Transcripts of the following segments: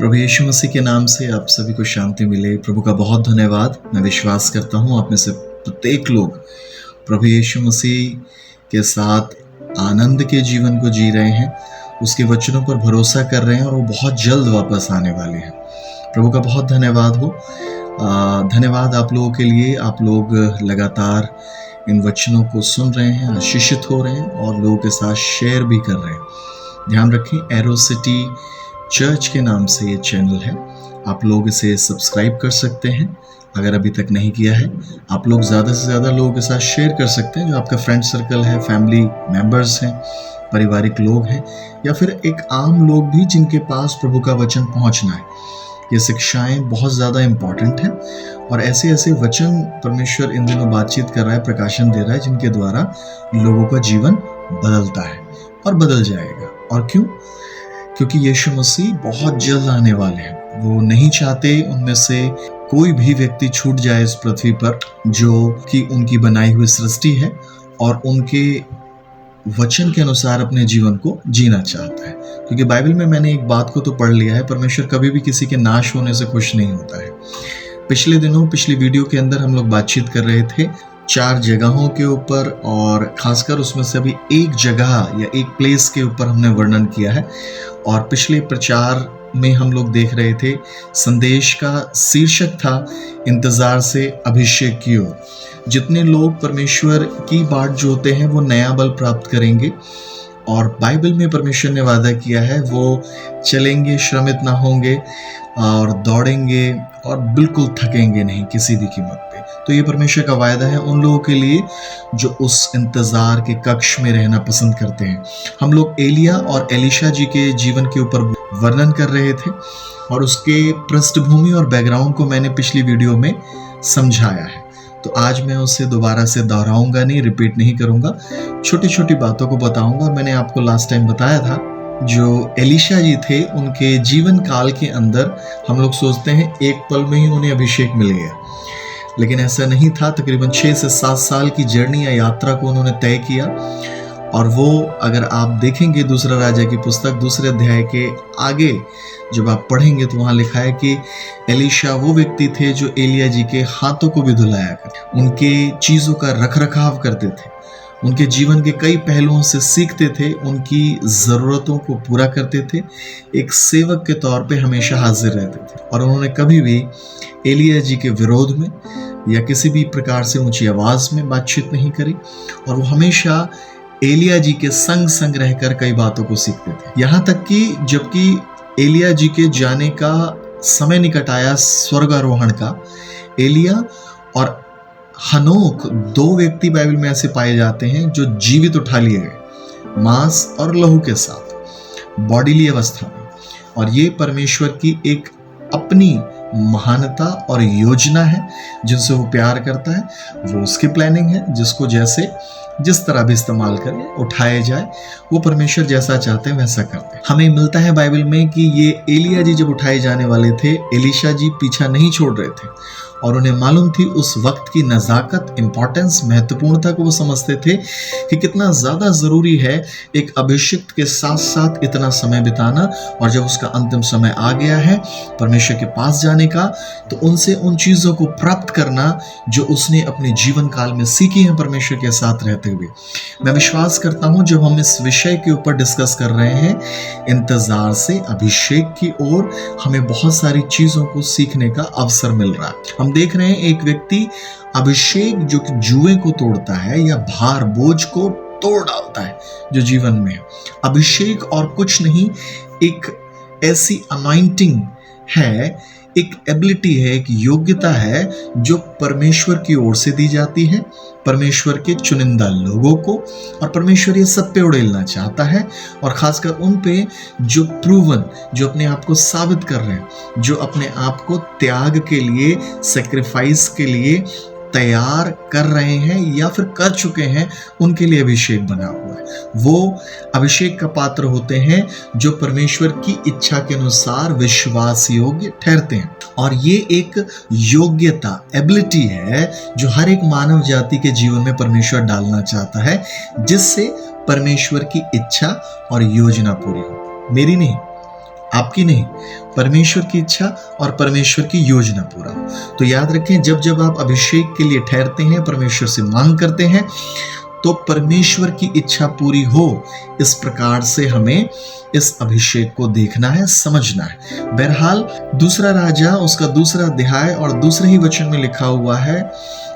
प्रभु यीशु मसीह के नाम से आप सभी को शांति मिले। प्रभु का बहुत धन्यवाद। मैं विश्वास करता हूँ आप में से प्रत्येक लोग प्रभु यीशु मसीह के साथ आनंद के जीवन को जी रहे हैं, उसके वचनों पर भरोसा कर रहे हैं और वो बहुत जल्द वापस आने वाले हैं। प्रभु का बहुत धन्यवाद हो। धन्यवाद आप लोगों के लिए। आप लोग लगातार इन वचनों को सुन रहे हैं, आशीषित हो रहे हैं और लोगों के साथ शेयर भी कर रहे हैं। ध्यान रखें, एरो सिटी चर्च के नाम से ये चैनल है। आप लोग इसे सब्सक्राइब कर सकते हैं अगर अभी तक नहीं किया है। आप लोग ज़्यादा से ज़्यादा लोगों के साथ शेयर कर सकते हैं, जो आपका फ्रेंड सर्कल है, फैमिली मेंबर्स हैं, पारिवारिक लोग हैं, या फिर एक आम लोग भी जिनके पास प्रभु का वचन पहुंचना है। ये शिक्षाएं बहुत ज़्यादा इम्पॉर्टेंट हैं और ऐसे ऐसे वचन परमेश्वर इन दिनों बातचीत कर रहा है, प्रकाशन दे रहा है, जिनके द्वारा लोगों का जीवन बदलता है और बदल जाएगा। और क्यों? क्योंकि यीशु मसीह बहुत जल्द आने वाले हैं। वो नहीं चाहते उनमें से कोई भी व्यक्ति छूट जाए इस पृथ्वी पर, जो कि उनकी बनाई हुई सृष्टि है और उनके वचन के अनुसार अपने जीवन को जीना चाहता है। क्योंकि बाइबल में मैंने एक बात को तो पढ़ लिया है, परमेश्वर कभी भी किसी के नाश होने से खुश नहीं होता है। पिछले दिनों पिछली वीडियो के अंदर हम लोग बातचीत कर रहे थे 4 जगहों के ऊपर, और खासकर उसमें से अभी एक जगह या एक प्लेस के ऊपर हमने वर्णन किया है। और पिछले प्रचार में हम लोग देख रहे थे, संदेश का शीर्षक था इंतजार से अभिषेक की ओर। जितने लोग परमेश्वर की बाट जोते हैं वो नया बल प्राप्त करेंगे, और बाइबल में परमेश्वर ने वादा किया है वो चलेंगे, श्रमित ना होंगे और दौड़ेंगे और बिल्कुल थकेंगे नहीं किसी भी कीमत पे। तो ये परमेश्वर का वायदा है उन लोगों के लिए जो उस इंतजार के कक्ष में रहना पसंद करते हैं। हम लोग एलिया और एलीशा जी के जीवन के ऊपर वर्णन कर रहे थे और उसके पृष्ठभूमि और बैकग्राउंड को मैंने पिछली वीडियो में समझाया है। तो आज मैं उसे दोबारा से दोहराऊंगा नहीं, रिपीट नहीं करूंगा, छोटी छोटी बातों को बताऊंगा। और मैंने आपको लास्ट टाइम बताया था, जो एलीशा जी थे उनके जीवन काल के अंदर हम लोग सोचते हैं एक पल में ही उन्हें अभिषेक मिल गया, लेकिन ऐसा नहीं था। तकरीबन 6 से 7 साल की जर्नी या यात्रा को उन्होंने तय किया। और वो अगर आप देखेंगे दूसरा राजा की पुस्तक 2 अध्याय के आगे जब आप पढ़ेंगे तो वहाँ लिखा है कि एलीशा वो व्यक्ति थे जो एलिया जी के हाथों को भी धुलाया कर, उनके चीज़ों का रखरखाव करते थे, उनके जीवन के कई पहलुओं से सीखते थे, उनकी ज़रूरतों को पूरा करते थे, एक सेवक के तौर पे हमेशा हाजिर रहते थे। और उन्होंने कभी भी एलिया जी के विरोध में या किसी भी प्रकार से ऊंची आवाज़ में बातचीत नहीं करी, और वो हमेशा एलिया जी के संग संग रहकर कई बातों को सीखते थे। यहाँ तक कि जबकि एलिया जी के जाने का समय निकट आया स्वर्गारोहण का, एलिया और हनोक 2 व्यक्ति बाइबल में ऐसे पाए जाते हैं जो जीवित उठा लिए गए, मांस और लहू के साथ, बॉडीली अवस्था में। और ये परमेश्वर की एक अपनी महानता और योजना है जिनसे वो प्यार करता है। वो उसकी प्लानिंग है, जिसको जैसे जिस तरह भी इस्तेमाल करें, उठाए जाए, वो परमेश्वर जैसा चाहते हैं वैसा करते हैं। हमें मिलता है बाइबल में कि ये एलिया जी जब उठाए जाने वाले थे, एलीशा जी पीछा नहीं छोड़ रहे थे और उन्हें मालूम थी उस वक्त की नज़ाकत, इंपॉर्टेंस, महत्वपूर्णता को वो समझते थे कि कितना ज़्यादा ज़रूरी है एक अभिषिक्त के साथ साथ इतना समय बिताना। और जब उसका अंतिम समय आ गया है परमेश्वर के पास जाने का, तो उनसे उन चीज़ों को प्राप्त करना जो उसने अपने जीवन काल में सीखी हैं परमेश्वर के साथ रहते हुए। मैं विश्वास करता हूँ जब हम इस विषय के ऊपर डिस्कस कर रहे हैं, इंतज़ार से अभिषेक की ओर, हमें बहुत सारी चीज़ों को सीखने का अवसर मिल रहा है। हम देख रहे हैं एक व्यक्ति अभिषेक जो कि जुए को तोड़ता है या भार बोझ को तोड़ डालता है जो जीवन में है। अभिषेक और कुछ नहीं, एक ऐसी अनॉइंटिंग है, एक एबिलिटी है, एक योग्यता है जो परमेश्वर की ओर से दी जाती है, परमेश्वर के चुनिंदा लोगों को। और परमेश्वर ये सब पे उड़ेलना चाहता है, और खासकर उन पे जो प्रूवन, जो अपने आप को साबित कर रहे हैं, जो अपने आप को त्याग के लिए, सेक्रीफाइस के लिए तैयार कर रहे हैं या फिर कर चुके हैं, उनके लिए अभिषेक बना हुआ है। वो अभिषेक का पात्र होते हैं जो परमेश्वर की इच्छा के अनुसार विश्वास योग्य ठहरते हैं। और ये एक योग्यता, एबिलिटी है जो हर एक मानव जाति के जीवन में परमेश्वर डालना चाहता है, जिससे परमेश्वर की इच्छा और योजना पूरी हो। मेरी नहीं, आपकी नहीं, परमेश्वर की इच्छा और परमेश्वर की योजना पूरा हो। तो याद रखें, जब जब आप अभिषेक के लिए ठहरते हैं, परमेश्वर से मांग करते हैं, तो परमेश्वर की इच्छा पूरी हो, इस प्रकार से हमें इस अभिषेक को देखना है, समझना है। बहरहाल दूसरा राजा उसका दूसरा अध्याय और दूसरे ही वचन में लिखा हुआ है,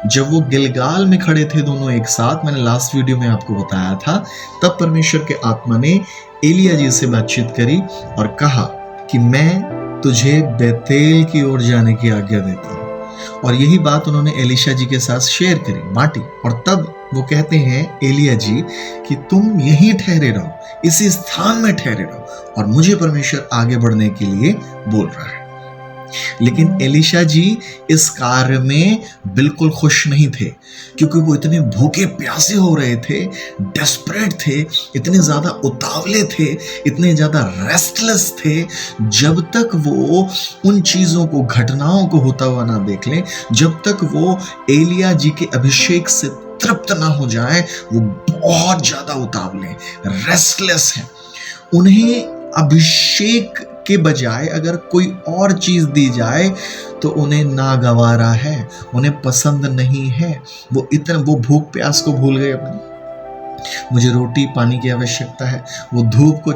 जब वो गिलगाल में खड़े थे दोनों एक साथ, मैंने लास्ट वीडियो में आपको बताया था, तब परमेश्वर के आत्मा ने एलिया जी से बातचीत करी और कहा कि मैं तुझे बेतेल की ओर जाने की आज्ञा देता हूँ। और यही बात उन्होंने एलीशा जी के साथ शेयर करी, बांटी। और तब वो कहते हैं एलिया जी कि तुम यहीं ठहरे रहो, इसी स्थान में ठहरे रहो, और मुझे परमेश्वर आगे बढ़ने के लिए बोल रहा है। लेकिन एलीशा जी इस कार्य में बिल्कुल खुश नहीं थे, क्योंकि वो इतने भूखे प्यासे हो रहे थे, डेस्परेट थे, इतने ज्यादा उतावले थे, इतने ज्यादा रेस्टलेस थे, जब तक वो उन चीजों को, घटनाओं को होता हुआ ना देख लें, जब तक वो एलिया जी के अभिषेक से तृप्त ना हो जाए, वो बहुत ज्यादा उतावले, रेस्टलेस हैं। उन्हें अभिषेक के बजाय अगर कोई और चीज दी जाए तो उन्हें नागवारा है, उन्हें पसंद नहीं है। वो भूख प्यास को भूल गए अपनी, मुझे रोटी पानी की आवश्यकता है, वो धूप को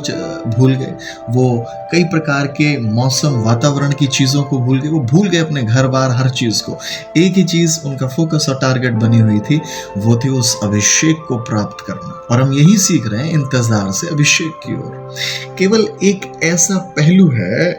भूल गए, वो कई प्रकार के मौसम वातावरण की चीज़ों को भूल गए, वो भूल गए अपने घर बार हर चीज़ को। एक ही चीज़ उनका फोकस और टारगेट बनी हुई थी, वो थी उस अभिषेक को प्राप्त करना। और हम यही सीख रहे हैं इंतजार से अभिषेक की ओर। केवल एक ऐसा पहलू है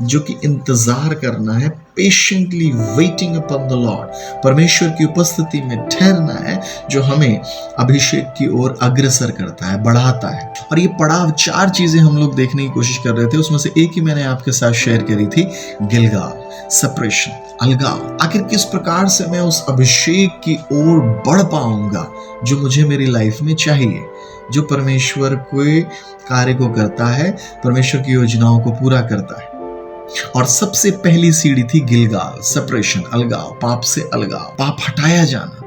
जो कि इंतजार करना है, patiently waiting upon the Lord, परमेश्वर की उपस्थिति में ठहरना है, जो हमें अभिषेक की ओर अग्रसर करता है, बढ़ाता है। और ये पड़ाव 4 चीजें हम लोग देखने की कोशिश कर रहे थे, उसमें से एक ही मैंने आपके साथ शेयर करी थी, गिलगाल, सेपरेशन, अलगाव। आखिर किस प्रकार से मैं उस अभिषेक की ओर बढ़ पाऊंगा जो मुझे मेरी लाइफ में चाहिए, जो परमेश्वर के कार्य को करता है, परमेश्वर की योजनाओं को पूरा करता है। और सबसे पहली सीढ़ी थी गिलगाल, सेपरेशन, अलगाव, पाप से अलगाव, पाप हटाया जाना,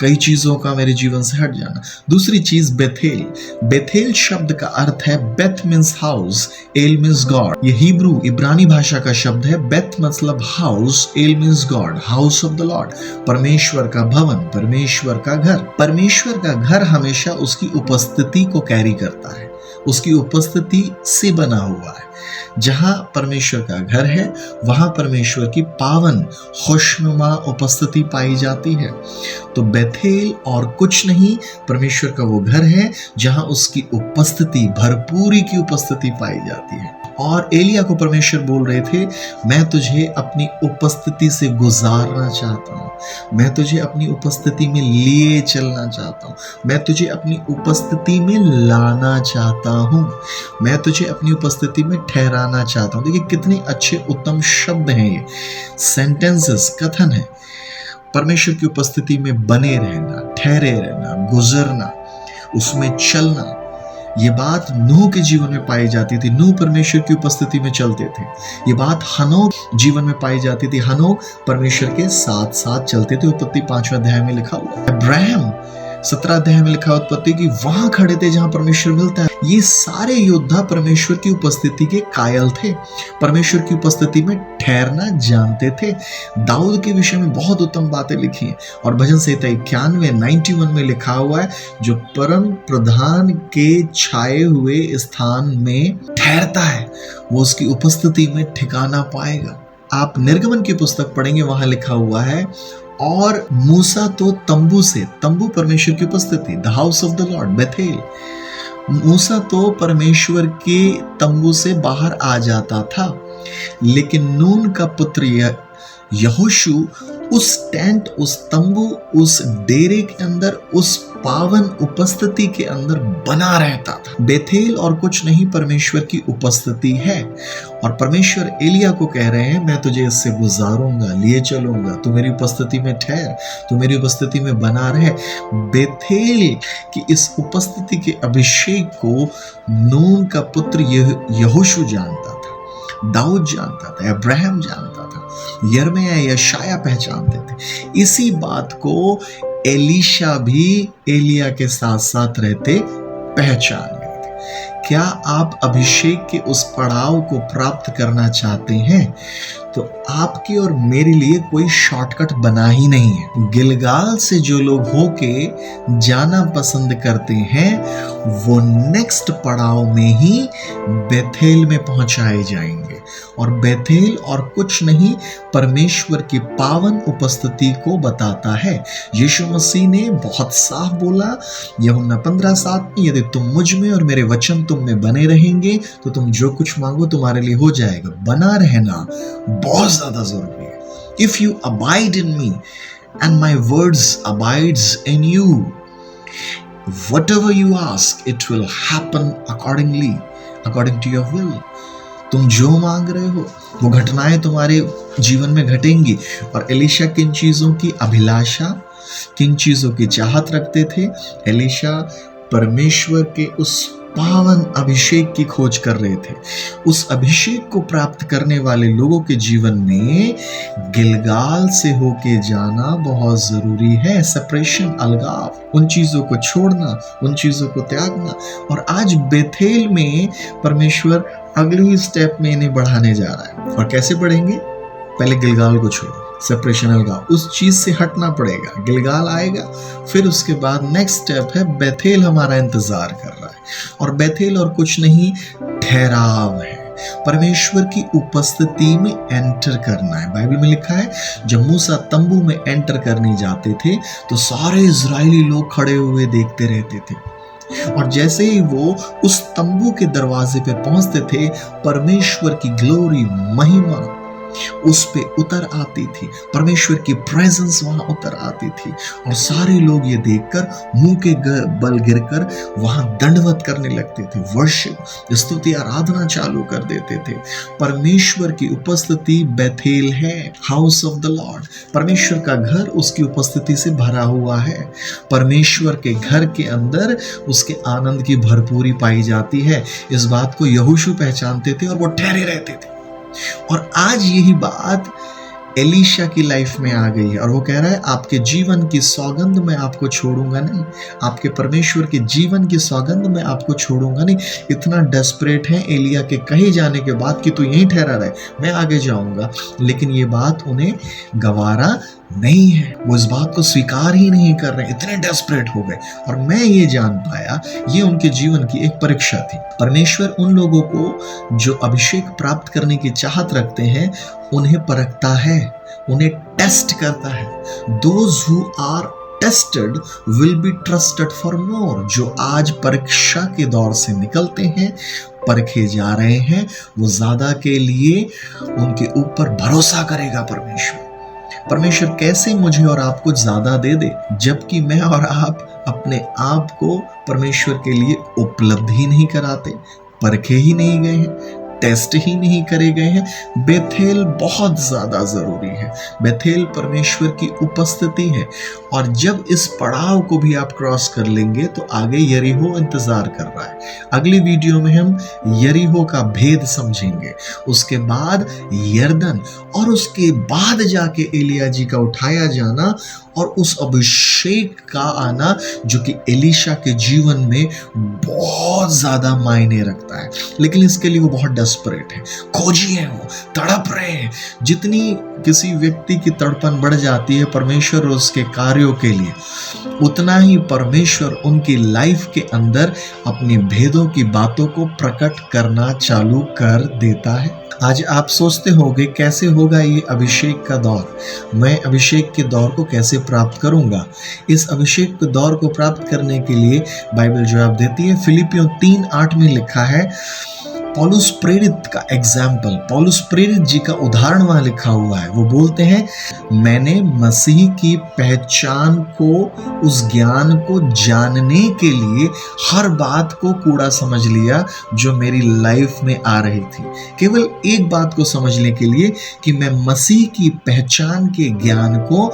कई चीजों का मेरे जीवन से हट जाना। दूसरी चीज बेथेल। बेथेल शब्द का अर्थ है, Beth means house, L means God. ये हिब्रू इब्रानी भाषा का शब्द है। बेथ मतलब house, L means God, house of the Lord, परमेश्वर का भवन, परमेश्वर का घर। परमेश्वर का घर हमेशा उसकी उपस्थिति को कैरी करता है, उसकी उपस्थिति से बना हुआ है। जहां परमेश्वर का घर है वहां परमेश्वर की पावन खुशनुमा उपस्थिति पाई जाती है। तो बेथेल और कुछ नहीं, परमेश्वर का वो घर है जहां उसकी उपस्थिति, भरपूरी की उपस्थिति पाई जाती है। और एलिया को परमेश्वर बोल रहे थे, मैं तुझे अपनी उपस्थिति से गुजारना चाहता हूँ, मैं तुझे अपनी उपस्थिति में लिए चलना चाहता हूँ, मैं तुझे अपनी उपस्थिति में लाना चाहता हूँ, मैं तुझे अपनी उपस्थिति में ठहराना चाहता हूँ। देखिए कितने अच्छे उत्तम शब्द हैं ये, सेंटेंसेस, कथन है। परमेश्वर की उपस्थिति में बने रहना, ठहरे रहना, गुजरना, उसमें चलना। ये बात नूह के जीवन में पाई जाती थी, नूह परमेश्वर की उपस्थिति में चलते थे। ये बात हनोक जीवन में पाई जाती थी, हनोक परमेश्वर के साथ साथ चलते थे। उत्पत्ति 5वें अध्याय में लिखा हुआ। अब्राहम 17 अध्याय में लिखा उत्पत्ति की वहां खड़े थे जहां परमेश्वर मिलता है। ये सारे योद्धा परमेश्वर की उपस्थिति के कायल थे, परमेश्वर की उपस्थिति में ठहरना जानते थे। दाऊद के विषय में बहुत उत्तम बातें लिखी हैं और भजन संहिता 91 में लिखा हुआ है, जो परम प्रधान के छाए हुए स्थान में ठहरता है वो उसकी उपस्थिति में ठिकाना पाएगा। आप निर्गमन की पुस्तक पढ़ेंगे, वहां लिखा हुआ है, और मूसा तो तंबू से, तंबू परमेश्वर की उपस्थिति, the house of the lord, Bethel. मूसा तो परमेश्वर के तंबू से बाहर आ जाता था, लेकिन नून का पुत्र यहोशू उस टेंट, उस तंबू, उस डेरे के अंदर, उस पावन उपस्थिति के अंदर बना रहता था। बेथेल और कुछ नहीं, परमेश्वर की उपस्थिति है। और परमेश्वर एलिया को कह रहे हैं, मैं तुझे इससे गुजारूंगा, लिए चलूंगा, तू मेरी उपस्थिति में ठहर, तू मेरी उपस्थिति में बना रहे। बेथेल की इस उपस्थिति के अभिषेक को नून का पुत्र यहोशू जानता था, दाऊद जानता था, अब्राहम जानता था, यिर्मयाह, यशायाह पहचानते थे। इसी बात को एलीशा भी एलिया के साथ साथ रहते पहचान गए थे। क्या आप अभिषेक के उस पड़ाव को प्राप्त करना चाहते हैं? तो आपकी और मेरे लिए कोई शॉर्टकट बना ही नहीं है। गिलगाल से जो लोग होके जाना पसंद करते हैं वो नेक्स्ट पड़ाव में ही बेथेल में पहुंचाए जाएंगे, और बेथेल और कुछ नहीं परमेश्वर की पावन उपस्थिति को बताता है। यीशु मसीह ने बहुत साफ बोला यूहन्ना 15:7 में, यदि तुम मुझ में और मेरे वचन तुम में बने रहेंगे तो तुम जो कुछ मांगो तुम्हारे लिए हो जाएगा। बना रहना बहुत ज्यादा जरूरी है। If you abide in me and my words abides in you, whatever you ask, it will happen according to your will. तुम जो मांग रहे हो वो घटनाएं तुम्हारे जीवन में घटेंगी। और एलीशा किन चीजों की अभिलाषा, किन चीजों की चाहत रखते थे? एलीशा परमेश्वर के उस पावन अभिषेक की खोज कर रहे थे। उस अभिषेक को प्राप्त करने वाले लोगों के जीवन में गिलगाल से होके जाना बहुत जरूरी है। सेपरेशन, अलगाव, उन चीजों को छोड़ना, उन चीजों को त्यागना। और आज बेथेल में परमेश्वर अगली स्टेप में इन्हें बढ़ाने जा रहा है। और कैसे बढ़ेंगे? पहले गिलगाल को छोड़ो, सेपरेशन, अलगाव, उस चीज से हटना पड़ेगा। गिलगाल आएगा, फिर उसके बाद नेक्स्ट स्टेप है बेथेल हमारा इंतजार कर रहा है। और बेथेल और कुछ नहीं, ठहराव है। परमेश्वर की उपस्थिति में एंटर करना है। बाइबल में लिखा है जब मूसा तंबू में एंटर करने जाते थे तो सारे इजरायली लोग खड़े हुए देखते रहते थे, और जैसे ही वो उस तंबू के दरवाजे पे पहुंचते थे परमेश्वर की ग्लोरी, महिमा उस पे उतर आती थी, परमेश्वर की प्रेजेंस वहां उतर आती थी। और सारे लोग ये देखकर मुंह के बल गिरकर वहां दंडवत करने लगते थे, वर्शिप, स्तुति, आराधना चालू कर देते थे। परमेश्वर की उपस्थिति बेथेल है, हाउस ऑफ द लॉर्ड। परमेश्वर का घर उसकी उपस्थिति से भरा हुआ है। परमेश्वर के घर के अंदर उसके आनंद की भरपूरी पाई जाती है। इस बात को यहोशू पहचानते थे और वो ठहरे रहते थे। और आज यही बात एलीशा की लाइफ में आ गई है, और वो कह रहा है आपके जीवन की सौगंध मैं आपको छोड़ूंगा नहीं, आपके परमेश्वर के जीवन की सौगंध मैं आपको छोड़ूंगा नहीं। इतना डेस्परेट है एलिया के कहे जाने के बाद कि तू यहीं ठहरा रहे, मैं आगे जाऊंगा। लेकिन ये बात उन्हें गवारा नहीं है, वो इस बात को स्वीकार ही नहीं कर रहे, इतने डेस्परेट हो गए। और मैं ये जान पाया ये उनके जीवन की एक परीक्षा थी। परमेश्वर उन लोगों को जो अभिषेक प्राप्त करने की चाहत रखते हैं उन्हें परखता है, उन्हें टेस्ट करता है। Those who are tested will be trusted for more। जो आज परीक्षा के दौर से निकलते हैं, परखे जा रहे हैं, वो ज्यादा के लिए उनके ऊपर भरोसा करेगा परमेश्वर कैसे मुझे और आपको ज्यादा दे दे, जबकि मैं और आप अपने आप को परमेश्वर के लिए उपलब्ध ही नहीं कराते, परखे ही नहीं गए हैं, टेस्ट ही नहीं करे गए हैं। बेथेल बहुत ज्यादा जरूरी है। बेथेल परमेश्वर की उपस्थिति है। और जब इस पड़ाव को भी आप क्रॉस कर लेंगे तो आगे यरीहो इंतजार कर रहा है। अगली वीडियो में हम यरीहो का भेद समझेंगे, उसके बाद यरदन, और उसके बाद जाके एलिया जी का उठाया जाना और उस अभिषेक का आना जो कि एलीशा के जीवन में बहुत ज्यादा मायने रखता है। लेकिन इसके लिए वो बहुत डेस्परेट है, खोजी है, वो तड़प रहे हैं। जितनी किसी व्यक्ति की तड़पन बढ़ जाती है परमेश्वर और उसके कार्यों के लिए, उतना ही परमेश्वर उनकी लाइफ के अंदर अपनी भेदों की बातों को प्रकट करना चालू कर देता है। आज आप सोचते होंगे कैसे होगा ये अभिषेक का दौर, मैं अभिषेक के दौर को कैसे प्राप्त करूंगा। इस अभिषेक के दौर को प्राप्त करने के लिए बाइबल जवाब देती है। फिलिपियों 3:8 में लिखा है, पौलुस प्रेरित का एग्जाम्पल, पौलुस प्रेरित जी का उदाहरण वहां लिखा हुआ है। वो बोलते हैं, मैंने मसीह की पहचान को, उस ज्ञान को जानने के लिए हर बात को कूड़ा समझ लिया जो मेरी लाइफ में आ रही थी, केवल एक बात को समझने के लिए कि मैं मसीह की पहचान के ज्ञान को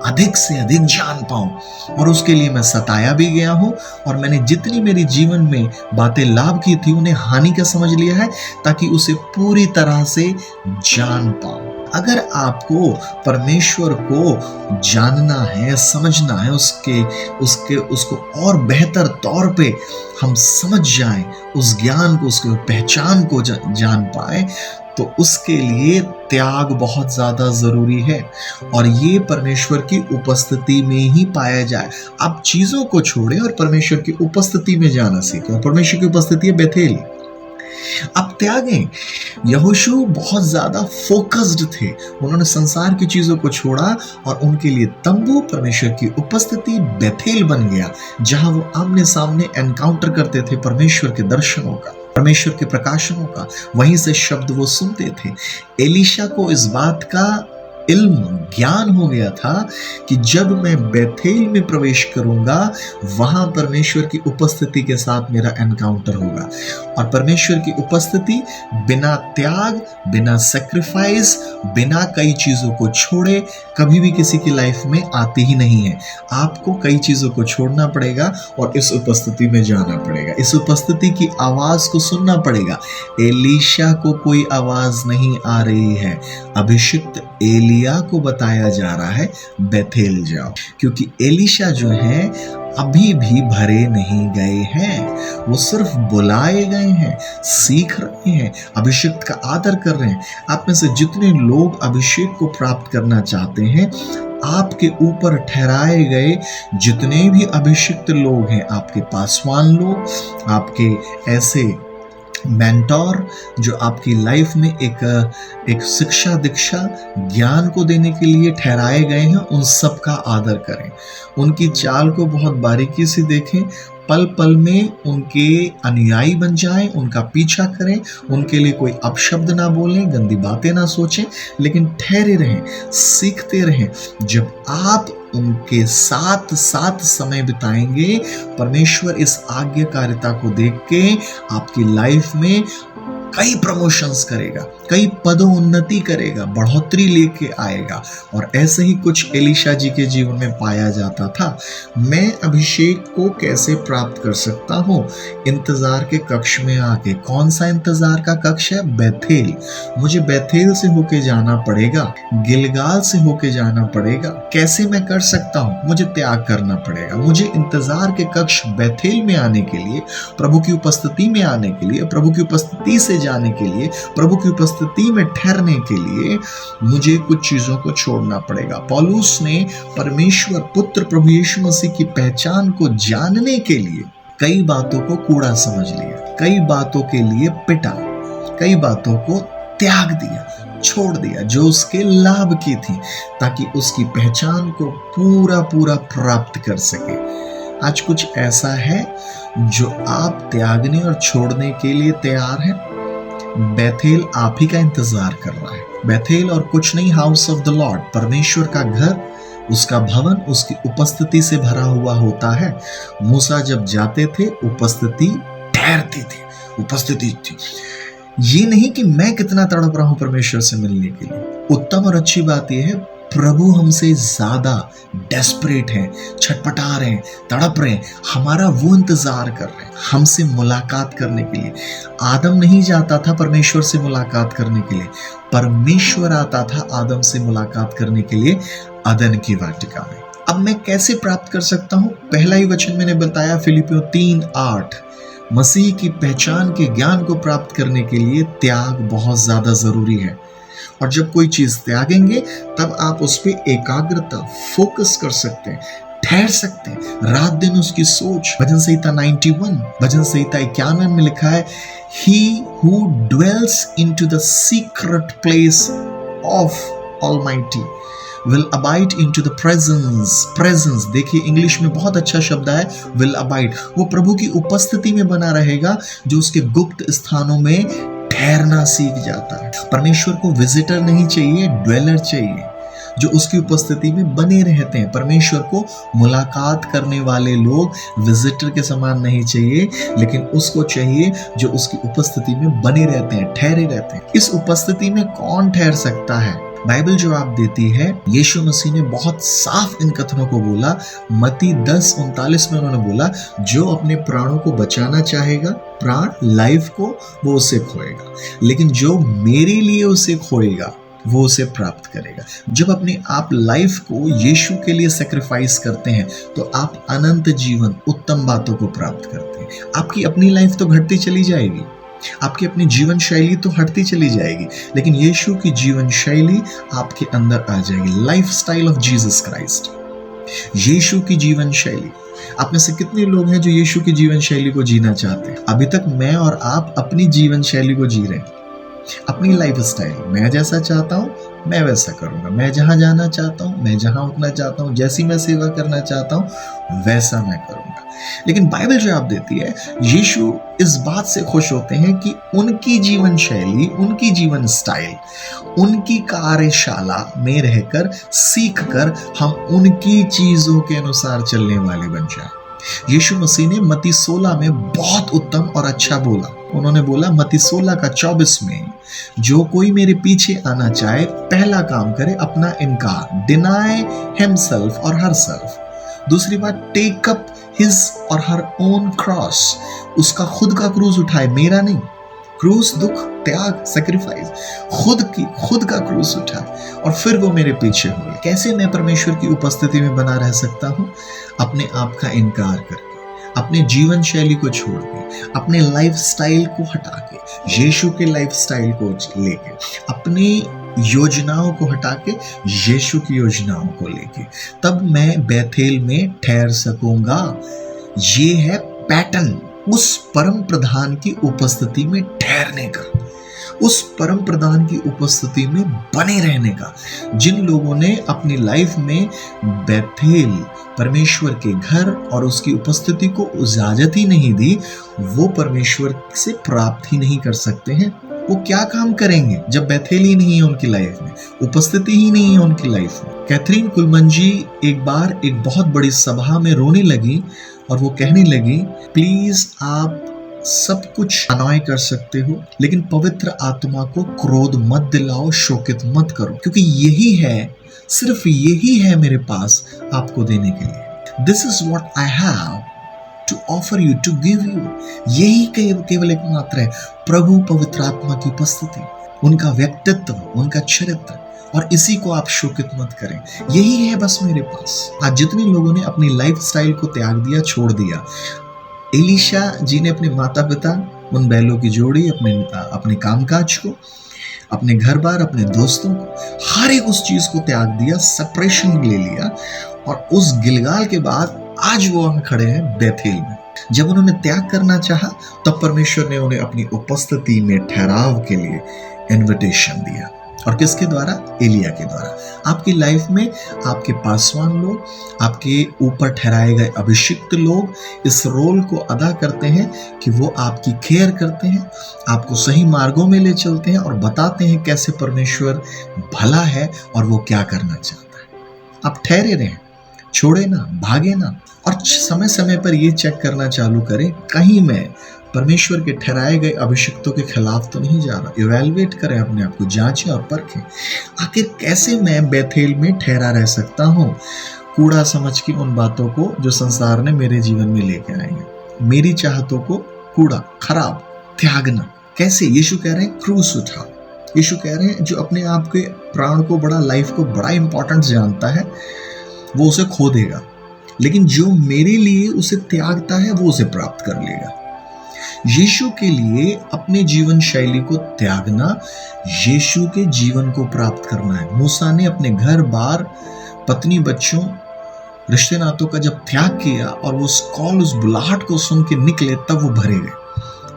अधिक से अधिक जान पाऊं। और उसके लिए मैं सताया भी गया हूं, और मैंने जितनी मेरी जीवन में बातें लाभ की थी उन्हें हानि का समझ लिया है, ताकि उसे पूरी तरह से जान पाऊं। अगर आपको परमेश्वर को जानना है, समझना है, उसको और बेहतर तौर पे हम समझ जाएं, उस ज्ञान को, उसके पहचान को जान पाए, तो उसके लिए त्याग बहुत ज्यादा जरूरी है। और ये परमेश्वर की उपस्थिति में ही पाया जाए। आप चीजों को छोड़ें और परमेश्वर की उपस्थिति में जाना सीखें। और परमेश्वर की उपस्थिति है बेथेल। अब त्यागें। यहोशू बहुत ज्यादा फोकस्ड थे, उन्होंने संसार की चीजों को छोड़ा और उनके लिए तंबू, परमेश्वर की उपस्थिति बेथेल बन गया, जहां वो आमने सामने एनकाउंटर करते थे परमेश्वर के दर्शनों का, परमेश्वर के प्रकाशनों का। वहीं से शब्द वो सुनते थे। एलीशा को इस बात का इल्म, ज्ञान हो गया था कि जब मैं बेथेल में प्रवेश करूंगा, वहां परमेश्वर की उपस्थिति के साथ मेरा एनकाउंटर होगा। और परमेश्वर की उपस्थिति बिना त्याग, बिना सेक्रीफाइस, बिना कई चीजों को छोड़े कभी भी किसी की लाइफ में आती ही नहीं है। आपको कई चीजों को छोड़ना पड़ेगा और इस उपस्थिति में जाना पड़ेगा। इस उपस्थिति की आवाज को सुनना पड़ेगा। एलीशा को कोई आवाज नहीं आ रही है। अभिषिक्त एलिया को बताया जा रहा है बेथेल जाओ, क्योंकि एलीशा जो है अभी भी भरे नहीं गए हैं, वो सिर्फ बुलाए गए हैं, सीख रहे हैं, अभिषेक का आदर कर रहे हैं। आप में से जितने लोग अभिषेक को प्राप्त करना चाहते हैं, आपके ऊपर ठहराए गए जितने भी अभिषिक्त लोग हैं, आपके पासवान लोग, आपके ऐसे मेंटोर जो आपकी लाइफ में एक शिक्षा, दीक्षा, ज्ञान को देने के लिए ठहराए गए हैं, उन सब का आदर करें। उनकी चाल को बहुत बारीकी से देखें, पल पल में उनके अनुयायी बन जाएं, उनका पीछा करें, उनके लिए कोई अपशब्द ना बोलें, गंदी बातें ना सोचें, लेकिन ठहरे रहें, सीखते रहें। जब आप उनके साथ साथ समय बिताएंगे, परमेश्वर इस आज्ञाकारिता को देख के आपकी लाइफ में कई प्रमोशंस करेगा, कई पदोन्नति करेगा, बढ़ोतरी लेके आएगा। और ऐसे ही कुछ एलीशा जी के जीवन में पाया जाता था। मैं अभिषेक को कैसे प्राप्त कर सकता हूँ? इंतजार के कक्ष में आके। कौन सा इंतजार का कक्ष है? बेथेल। मुझे बेथेल से होके जाना पड़ेगा, गिलगाल से होके जाना पड़ेगा। कैसे मैं कर सकता हूँ? मुझे त्याग करना पड़ेगा। मुझे इंतजार के कक्ष बेथेल में आने के लिए, प्रभु की उपस्थिति में आने के लिए, प्रभु की उपस्थिति से जाने के लिए, प्रभु की उपस्थिति में ठहरने के लिए मुझे कुछ चीजों को छोड़ना पड़ेगा। पौलुस ने परमेश्वर पुत्र प्रभु यीशु मसीह की पहचान को जानने के लिए कई बातों को कूड़ा समझ लिया, कई बातों के लिए पिटा, कई बातों को त्याग दिया, छोड़ दिया जो उसके लाभ की थी, ताकि उसकी पहचान को पूरा पूरा प्राप्त कर सके। आज कुछ ऐसा है जो आप त्यागने और छोड़ने के लिए तैयार हैं। बेथेल आप ही का इंतजार कर रहा है। बेथेल और कुछ नहीं, हाउस ऑफ द लॉर्ड, परमेश्वर का घर, उसका भवन उसकी उपस्थिति से भरा हुआ होता है। मूसा जब जाते थे, उपस्थिति ठहरती थी, उपस्थिति थी। ये नहीं कि मैं कितना तड़प रहा हूं परमेश्वर से मिलने के लिए। उत्तम और अच्छी बात यह है, प्रभु हमसे ज्यादा डेस्परेट हैं, छटपटा रहे हैं, तड़प रहे हैं, हमारा वो इंतजार कर रहे हैं हमसे मुलाकात करने के लिए। आदम नहीं जाता था परमेश्वर से मुलाकात करने के लिए, परमेश्वर आता था आदम से मुलाकात करने के लिए अदन की वाटिका में। अब मैं कैसे प्राप्त कर सकता हूं? पहला ही वचन मैंने बताया, फिलिपियों 3:8। मसीह की पहचान के ज्ञान को प्राप्त करने के लिए त्याग बहुत ज्यादा जरूरी है। और जब कोई चीज त्यागेंगे तब आप उस पर एकाग्रता, फोकस कर सकते हैं, ठहर सकते हैं, रात दिन उसकी सोच। भजन संहिता 91, भजन संहिता 91 में लिखा है, He who dwells into the secret place of Almighty will abide into the presence। देखिए इंग्लिश में बहुत अच्छा शब्द है will abide। वो प्रभु की उपस्थिति में बना रहेगा जो उसके गुप्त स्थानों में ठहरना सीख जाता है। परमेश्वर को विजिटर नहीं चाहिए, ड्वेलर चाहिए, जो उसकी उपस्थिति में बने रहते हैं। परमेश्वर को मुलाकात करने वाले लोग विजिटर के समान नहीं चाहिए, लेकिन उसको चाहिए जो उसकी उपस्थिति में बने रहते हैं, ठहरे रहते हैं। इस उपस्थिति में कौन ठहर सकता है? बाइबल जवाब देती है। यीशु मसीह ने बहुत साफ इन कथनों को बोला। मत्ती 10:39 में उन्होंने बोला, जो अपने प्राणों को बचाना चाहेगा, प्राण, लाइफ को, वो उसे खोएगा, लेकिन जो मेरे लिए उसे खोएगा, वो उसे प्राप्त करेगा। जब अपने आप लाइफ को यीशु के लिए सेक्रीफाइस करते हैं तो आप अनंत जीवन, उत्तम बातों को प्राप्त करते हैं। आपकी अपनी लाइफ तो घटती चली जाएगी, आपकी अपनी जीवन शैली तो हटती चली जाएगी, लेकिन यीशु की जीवन शैली आपके अंदर आ जाएगी। Lifestyle of Jesus Christ, यीशु की जीवन शैली। आप में से कितने लोग हैं जो यीशु की जीवन शैली को जीना चाहते हैं? अभी तक मैं और आप अपनी जीवन शैली को जी रहे हैं, अपनी लाइफ स्टाइल। मैं जैसा चाहता हूँ मैं वैसा करूंगा, मैं जहां जाना चाहता हूं, मैं जहां उठना चाहता हूं, जैसी मैं सेवा करना चाहता हूं वैसा मैं करूंगा। लेकिन बाइबल जवाब देती है, यीशु इस बात से खुश होते हैं कि उनकी जीवन शैली, उनकी जीवन स्टाइल, उनकी कार्यशाला में रहकर सीख कर हम उनकी चीजों के अनुसार चलने वाले बन जाए। यीशु मसीह ने मत्ती 16 में बहुत उत्तम और अच्छा बोला। उन्होंने बोला मत्ती 16 का 24 में, जो कोई मेरे पीछे आना चाहे पहला काम करे अपना इनकार, डिनाई हिमसेल्फ और हर सेल्फ। दूसरी बात, टेक अप हिज और हर ओन क्रॉस, उसका खुद का क्रूस उठाए, मेरा नहीं। क्रूस, दुख, त्याग, सेक्रीफाइस, खुद का क्रूस उठाए और फिर वो मेरे पीछे हुए। कैसे मैं परमेश्वर की उपस्थिति में बना रह सकता हूं? अपने आप का इनकार करके, अपने जीवन शैली को छोड़ के, अपने लाइफ स्टाइल को हटा के, यीशु के लाइफ स्टाइल को लेके, अपनी योजनाओं को हटा के यीशु की योजनाओं को लेके, तब मैं बैथेल में ठहर सकूंगा। ये है पैटर्न उस परम प्रधान की उपस्थिति में ठहरने का, उस परम प्रधान की उपस्थिति में बने रहने का। जिन लोगों ने अपनी लाइफ में बैथेल, परमेश्वर के घर और उसकी उपस्थिति को इजाजत ही नहीं दी, वो परमेश्वर से प्राप्त ही नहीं कर सकते हैं। वो क्या काम करेंगे जब बैथेल ही नहीं है उनकी लाइफ में, उपस्थिति ही नहीं है उनकी लाइफ में। कैथरीन कुलमन जी एक बार एक बहुत बड़ी सभा में रोने लगी और वो कहने लगी, प्लीज आप सब कुछ अनॉय कर सकते हो, लेकिन पवित्र आत्मा को क्रोध मत दिलाओ, शोकित मत करो, क्योंकि यही है, सिर्फ यही है मेरे पास आपको देने के लिए। This is what I have to offer you, to give you. यही केवल एक मात्र है, प्रभु पवित्र आत्मा की उपस्थिति, उनका व्यक्तित्व, उनका चरित्र, और इसी को आप शोकित मत करें। यही है बस मेरे पास। आज जितने लोगों ने अपनी लाइफ स्टाइल को त्याग दिया, छोड़ दिया, एलीशा जी ने अपने माता पिता, उन बैलों की जोड़ी, अपने कामकाज को, अपने घर बार, अपने दोस्तों को, हर एक उस चीज को त्याग दिया, सेपरेशन ले लिया, और उस गिलगाल के बाद आज वो वहां खड़े हैं बैथेल में। जब उन्होंने त्याग करना चाहा तब परमेश्वर ने उन्हें अपनी उपस्थिति में ठहराव के लिए इनविटेशन दिया। और किसके द्वारा? एलिया के द्वारा। आपकी लाइफ में आपके पासवान लोग, आपके ऊपर ठहराए गए अभिषिक्त लोग इस रोल को अदा करते हैं कि वो आपकी केयर करते हैं, आपको सही मार्गों में ले चलते हैं और बताते हैं कैसे परमेश्वर भला है और वो क्या करना चाहता है। आप ठहरे रहें, छोड़े ना, भागे ना, और समय समय पर ये चेक करना चालू करें, कहीं मैं परमेश्वर के ठहराए गए अभिषिक्तों के खिलाफ तो नहीं जा रहा। इवैल्यूएट करें अपने आप को, जांचें और परखें, आखिर कैसे मैं बैथेल में ठहरा रह सकता हूँ, कूड़ा समझ के उन बातों को जो संसार ने मेरे जीवन में लेके आए हैं, मेरी चाहतों को कूड़ा, खराब, त्यागना। कैसे? यीशु कह रहे हैं क्रूस उठाओ। यीशु कह रहे हैं जो अपने आप के प्राण को बड़ा, लाइफ को बड़ा इंपॉर्टेंट जानता है, वो उसे खो देगा, लेकिन जो मेरे लिए उसे त्यागता है वो उसे प्राप्त कर लेगा। यीशु के लिए अपने जीवन शैली को त्यागना, यीशु के जीवन को प्राप्त करना है। मूसा ने अपने घर बार, पत्नी, बच्चों, रिश्ते नातों का जब त्याग किया और वो उस कॉल, उस बुलाहट को सुन के निकले, तब वो भरे गए,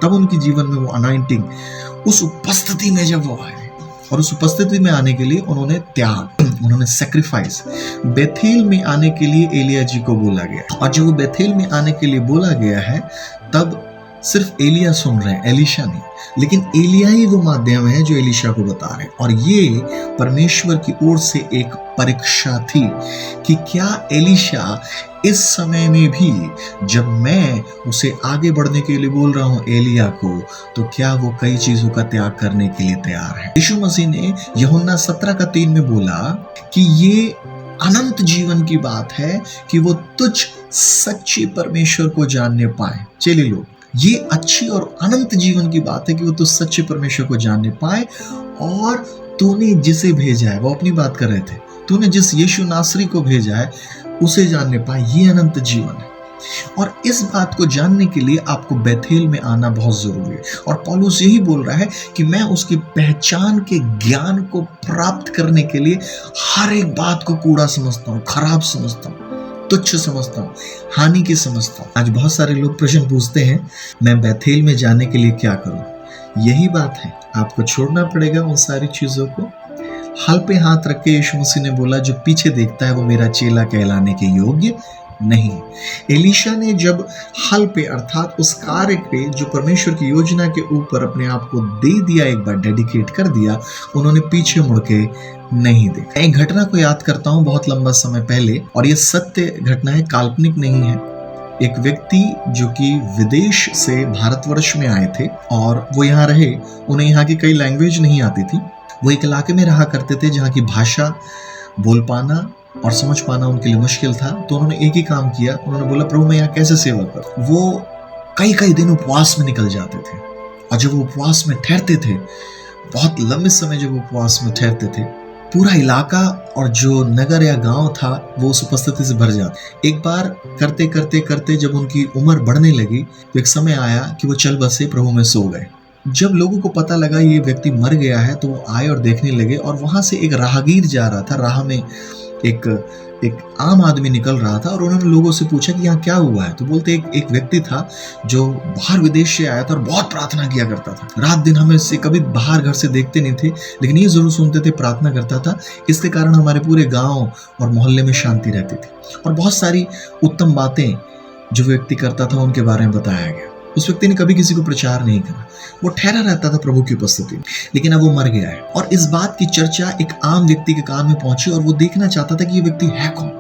तब उनके जीवन में वो अनॉइंटिंग, उस उपस्थिति में जब वो आए, और उस उपस्थिति में आने के लिए उन्होंने त्याग, उन्होंने सेक्रीफाइस। बैथेल में आने के लिए एलिया जी को बोला गया, और जब वो बैथेल में आने के लिए बोला गया है तब सिर्फ एलिया सुन रहे हैं, एलीशा नहीं, लेकिन एलिया ही वो माध्यम है जो एलीशा को बता रहे हैं। और ये परमेश्वर की ओर से एक परीक्षा थी कि क्या एलीशा इस समय में भी, जब मैं उसे आगे बढ़ने के लिए बोल रहा हूं एलिया को, तो क्या वो कई चीजों का त्याग करने के लिए तैयार है। यीशु मसीह ने यूहन्ना 17:3 में बोला कि ये अनंत जीवन की बात है कि वो तुझ सच्चे परमेश्वर को जानने पाए। चलिए लोग, ये अच्छी और अनंत जीवन की बात है कि वो तो सच्चे परमेश्वर को जानने पाए और तूने जिसे भेजा है, वो अपनी बात कर रहे थे, तूने जिस यीशु नासरी को भेजा है उसे जानने पाए, ये अनंत जीवन है। और इस बात को जानने के लिए आपको बैथेल में आना बहुत जरूरी है। और पौलुस यही बोल रहा है कि मैं उसकी पहचान के ज्ञान को प्राप्त करने के लिए हर एक बात को कूड़ा समझता हूँ, खराब समझता हूँ, तुच्छ समझता हूँ, हानि की समझता हूँ। आज बहुत सारे लोग प्रश्न पूछते हैं, मैं बैथेल में जाने के लिए क्या करूँ? यही बात है, आपको छोड़ना पड़ेगा उन सारी चीजों को। हल पे हाथ रख के यीशु मसीह ने बोला, जो पीछे देखता है वो मेरा चेला कहलाने के योग्य नहीं। एलीशा ने जब हल पे अर्थात उस कार्य पे जो परमेश्वर की योजना के ऊपर अपने आप को दे दिया, एक बार डेडिकेट कर दिया, उन्होंने पीछे मुड़ के नहीं देखा। एक घटना को याद करता हूँ बहुत लंबा समय पहले, और ये सत्य घटना है, काल्पनिक नहीं है। एक व्यक्ति जो कि विदेश से भारतवर्ष में आए थे और वो यहाँ रहे, उन्हें यहाँ की कई लैंग्वेज नहीं आती थी। वो एक इलाके में रहा करते थे जहाँ की भाषा बोल पाना और समझ पाना उनके लिए मुश्किल था। तो उन्होंने एक ही काम किया, उन्होंने बोला, प्रभु मैं यहाँ कैसे सेवा करूं? वो कई कई दिन उपवास में निकल जाते थे, और जब वो उपवास में ठहरते थे, बहुत लंबे समय जब वो उपवास में ठहरते थे, पूरा इलाका और जो नगर या गांव था वो उस उपस्थिति से भर जाता। एक बार करते करते करते जब उनकी उम्र बढ़ने लगी तो एक समय आया कि वो चल बसे, प्रभु में सो गए। जब लोगों को पता लगा ये व्यक्ति मर गया है तो वो आए और देखने लगे, और वहां से एक राहगीर जा रहा था, राह में एक आम आदमी निकल रहा था, और उन्होंने लोगों से पूछा कि यहाँ क्या हुआ है। तो बोलते एक व्यक्ति था जो बाहर विदेश से आया था और बहुत प्रार्थना किया करता था, रात दिन हमें से कभी बाहर घर से देखते नहीं थे, लेकिन ये जरूर सुनते थे प्रार्थना करता था, इसके कारण हमारे पूरे गांव और मोहल्ले में शांति रहती थी। और बहुत सारी उत्तम बातें जो व्यक्ति करता था उनके बारे में बताया गया। उस व्यक्ति ने कभी किसी को प्रचार नहीं करा, वो ठहरा रहता था प्रभु की उपस्थिति में, लेकिन अब वो मर गया है। और इस बात की चर्चा एक आम व्यक्ति के कान में पहुंची, और वो देखना चाहता था कि ये व्यक्ति है कौन।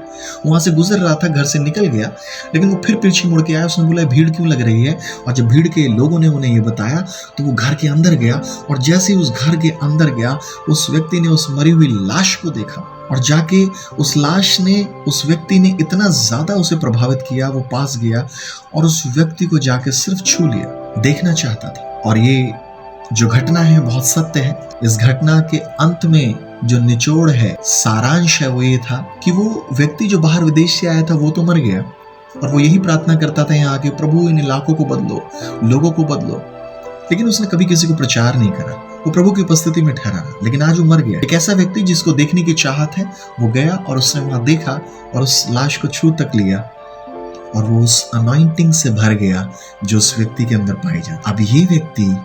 वहां से गुजर रहा था, घर से निकल गया, लेकिन वो फिर पीछे मुड़ के आया। उसने बोला, भीड़ क्यों लग रही है? और जब भीड़ के लोगों ने उन्हें ये बताया तो वो घर के अंदर गया, और जैसे ही उस घर के अंदर गया, उस व्यक्ति ने उस मरी हुई लाश को देखा, और जाके उस लाश ने, उस व्यक्ति ने इतना ज्यादा उसे प्रभावित किया, वो पास गया और उस व्यक्ति को जाके सिर्फ छू लिया, देखना चाहता था। और ये जो घटना है बहुत सत्य है। इस घटना के अंत में जो निचोड़ है, सारांश है, वो ये था कि वो व्यक्ति जो बाहर विदेश से आया था वो तो मर गया, और वो यही प्रार्थना करता था यहाँ आके, प्रभु इन इलाकों को बदलो, लोगों को बदलो, लेकिन उसने कभी किसी को प्रचार नहीं करा। वो प्रभु की उपस्थिति में ठहरा, लेकिन आज वो मर गया। एक ऐसा व्यक्ति जिसको देखने की चाहत है, वो गया और उसने वहां देखा और उस लाश को छू तक लिया, और वो उस अनॉइंटिंग से भर गया जो उस व्यक्ति के अंदर पाई जाती। अब ये व्यक्ति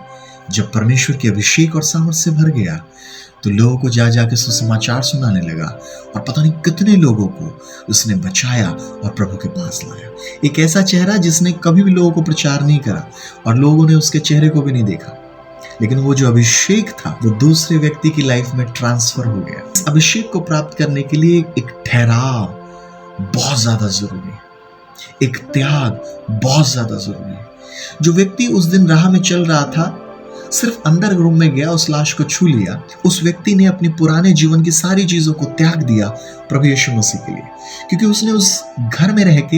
जब परमेश्वर के अभिषेक और सामर्थ से भर गया तो लोगों को जा जाके सुसमाचार सुनाने लगा, और पता नहीं कितने लोगों को उसने बचाया और प्रभु के पास लाया। एक ऐसा चेहरा जिसने कभी भी लोगों को प्रचार नहीं करा, और लोगों ने उसके चेहरे को भी नहीं देखा, लेकिन वो जो अभिषेक था वो दूसरे व्यक्ति की लाइफ में ट्रांसफर हो गया। इस अभिषेक को प्राप्त करने के लिए एक ठहराव बहुत ज्यादा जरूरी है, एक त्याग बहुत ज्यादा जरूरी है। जो व्यक्ति उस दिन राह में चल रहा था, सिर्फ अंदर रूम में गया, उस लाश को छू लिया, उस व्यक्ति ने अपने पुराने जीवन की सारी चीजों को त्याग दिया प्रभु यीशु मसीह के लिए, क्योंकि उसने उस घर में रह के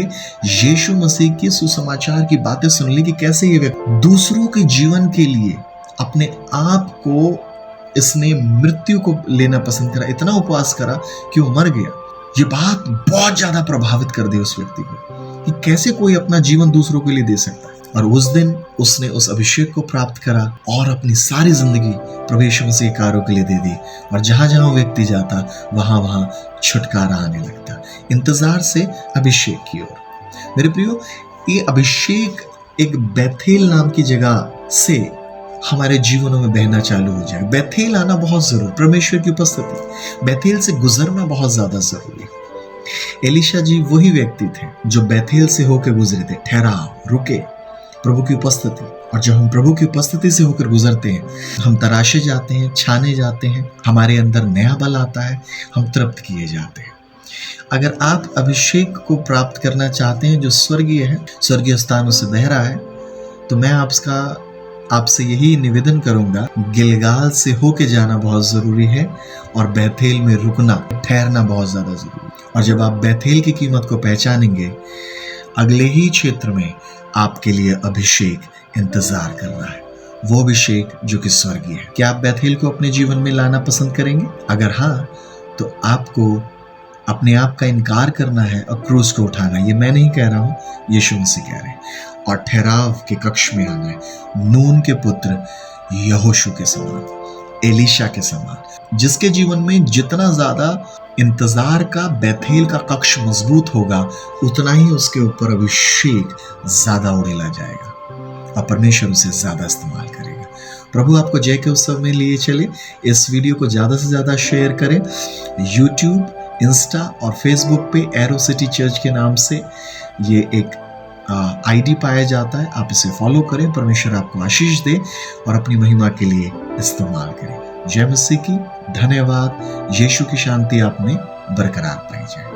यीशु मसीह की सुसमाचार की बातें सुन ली कि कैसे ये व्यक्ति दूसरों के जीवन के लिए अपने आप को, इसने मृत्यु को लेना पसंद करा, इतना उपवास करा कि वो मर गया। ये बात बहुत ज्यादा प्रभावित कर दी उस व्यक्ति को कि कैसे कोई अपना जीवन दूसरों के लिए दे सकता है। और उस दिन उसने उस अभिषेक को प्राप्त करा और अपनी सारी जिंदगी प्रभु यीशु मसीह के कार्यों के लिए दे दी, और जहां जहां व्यक्ति जाता वहां वहां छुटकारा आने लगता, इंतजार से अभिषेक की ओर। मेरे प्रियो, ये अभिषेक एक बैथेल नाम की जगह से हमारे जीवनों में बहना चालू हो जाए। बैथेल आना बहुत जरूरी, परमेश्वर की उपस्थिति, बैथेल से गुजरना बहुत ज्यादा जरूरी है। एलीशा जी वही व्यक्ति थे जो बैथेल से होकर गुजरे थे, ठहराव, रुके, प्रभु की उपस्थिति। और जब हम प्रभु की उपस्थिति से होकर गुजरते हैं, हम तराशे जाते हैं, छाने जाते हैं, हमारे अंदर नया बल आता है, हम तृप्त किए जाते हैं। अगर आप अभिषेक को प्राप्त करना चाहते हैं जो स्वर्गीय है, स्वर्गीय स्थानों से बह रहा है, तो मैं आपसे यही निवेदन करूंगा, गिलगाल से होके जाना बहुत जरूरी है, और बैथेल में रुकना, ठहरना बहुत ज्यादा जरूरी है। और जब आप बैथेल की कीमत को पहचानेंगे, अगले ही क्षेत्र में आपके लिए अभिषेक इंतजार कर रहा है, वो अभिषेक जो कि स्वर्गीय है। क्या आप बैथेल को अपने जीवन में लाना पसंद करेंगे? अगर हाँ, तो आपको अपने आप का इनकार करना है और क्रूस को उठाना है। ये मैं नहीं कह रहा हूं, यीशु मसीह कह रहे हैं। और ठहराव के कक्ष में आना है, नून के पुत्र यहोशू के समान, एलीशा के समान, जिसके जीवन में जितना ज्यादा इंतजार का बैथेल का कक्ष मजबूत होगा, उतना ही उसके ऊपर अभिषेक ज्यादा उड़ेला जाएगा और परमेश्वर उसे ज्यादा इस्तेमाल करेगा। प्रभु आपको जय के उत्सव में लिए चले। इस वीडियो को ज्यादा से ज्यादा शेयर करें। यूट्यूब, इंस्टा और फेसबुक पे एरो सिटी चर्च के नाम से ये एक आईडी पाया जाता है। आप इसे फॉलो करें। परमेश्वर आपको आशीष दे और अपनी महिमा के लिए इस्तेमाल करें। जय मसीह की। धन्यवाद। यीशु की शांति आप में बरकरार पाई जाए।